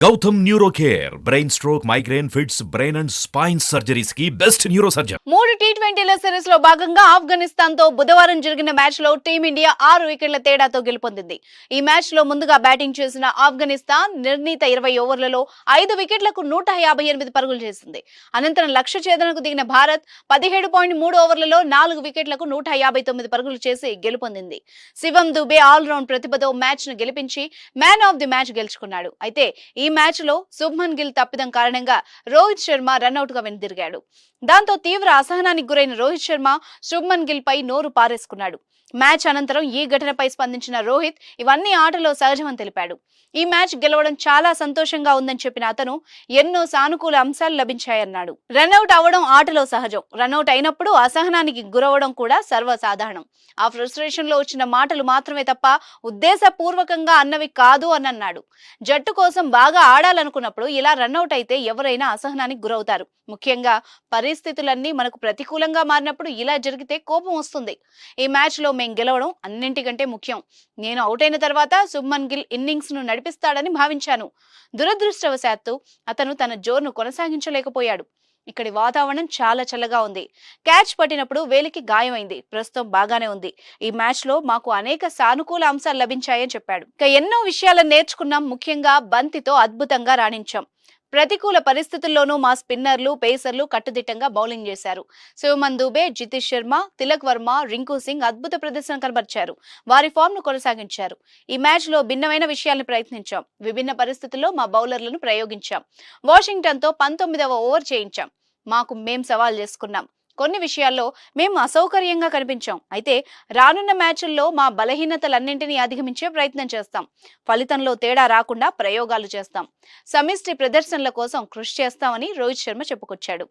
Gautam neuro care brain stroke migraine fits brain and spine surgeries కి best neuro surgeon. 3 టీ20ల series లో భాగంగా ఆఫ్ఘనిస్తాన్ తో బుధవారం జరిగిన మ్యాచ్ లో టీమిండియా 6 వికెట్ల తేడాతో గెలుపొందింది. ఈ మ్యాచ్ లో ముందుగా బ్యాటింగ్ చేసిన ఆఫ్ఘనిస్తాన్ నిర్ణీత 20 ఓవర్లలో 5 వికెట్లకు 158 పరుగులు చేసింది. అనంతరం లక్ష్య ఛేదనకు దిగిన భారత్ 17.3 ఓవర్లలో 4 వికెట్లకు 159 పరుగులు చేసి గెలుపొందింది. శివం దుబే ఆల్ రౌండ్ ప్రతిభతో మ్యాచ్ ను గెలిపించి మ్యాన్ ఆఫ్ ది మ్యాచ్ గెలుచుకున్నాడు. అయితే ఈ మ్యాచ్ లో శుభ్మన్ గిల్ తప్పిదం కారణంగా రోహిత్ శర్మ రన్అట్ గా వెనుదిరిగాడు. దాంతో తీవ్ర అసహనానికి గురైన రోహిత్ శర్మ శుభ్మన్ గిల్ పై నోరు పారేసుకున్నాడు. మ్యాచ్ అనంతరం ఈ ఘటనపై స్పందించిన రోహిత్ ఇవన్నీ ఆటలో సహజమని తెలిపాడు. ఈ మ్యాచ్ గెలవడం చాలా సంతోషంగా ఉందని చెప్పిన అతను ఎన్నో సానుకూల అంశాలు లభించాయన్నాడు. రన్అట్ అవ్వడం ఆటలో సహజం. రన్అట్ అయినప్పుడు అసహనానికి గురవడం కూడా సర్వసాధారణం. ఆ ఫ్రస్ట్రేషన్ లో వచ్చిన మాటలు మాత్రమే తప్ప ఉద్దేశపూర్వకంగా అన్నవి కాదు అని అన్నాడు. జట్టు కోసం బాగా ఆడాలనుకున్నప్పుడు ఇలా రన్అట్ అయితే ఎవరైనా అసహనానికి గురవుతారు. ముఖ్యంగా పరిస్థితులన్నీ మనకు ప్రతికూలంగా మారినప్పుడు ఇలా జరిగితే కోపం వస్తుంది. ఈ మ్యాచ్ లో మేం గెలవడం అన్నింటికంటే ముఖ్యం. నేను అవుట్ అయిన తర్వాత శుభ్మన్ గిల్ ఇన్నింగ్స్ ను నడిపిస్తాడని భావించాను. దురదృష్టవశాత్తు అతను తన జోరును కొనసాగించలేకపోయాడు. ఇక్కడి వాతావరణం చాలా చల్లగా ఉంది. క్యాచ్ పట్టినప్పుడు వేలికి గాయమైంది. ప్రస్తుతం బాగానే ఉంది. ఈ మ్యాచ్ లో మాకు అనేక సానుకూల అంశాలు లభించాయని చెప్పాడు. ఇక ఎన్నో విషయాలను నేర్చుకున్నాం. ముఖ్యంగా బంతితో అద్భుతంగా రాణించాం. ప్రతికూల పరిస్థితుల్లోనూ మా స్పిన్నర్లు పేసర్లు కట్టుదిట్టంగా బౌలింగ్ చేశారు. శివమన్ దుబే, జితేష్ శర్మ, తిలక్ వర్మ, రింకు సింగ్ అద్భుత ప్రదర్శన కనబర్చారు. వారి ఫామ్ ను కొనసాగించారు. ఈ మ్యాచ్ లో భిన్నమైన విషయాలను ప్రయత్నించాం. విభిన్న పరిస్థితుల్లో మా బౌలర్లను ప్రయోగించాం. వాషింగ్టన్ తో 19వ ఓవర్ చేయించాం. మాకు మేం సవాల్ చేసుకున్నాం. కొన్ని విషయాల్లో మేము అసౌకర్యంగా కనిపించాం. అయితే రానున్న మ్యాచ్ల్లో మా బలహీనతలన్నింటినీ అధిగమించే ప్రయత్నం చేస్తాం. ఫలితంలో తేడా రాకుండా ప్రయోగాలు చేస్తాం. సమిష్టి ప్రదర్శనల కోసం కృషి చేస్తామని రోహిత్ శర్మ చెప్పుకొచ్చాడు.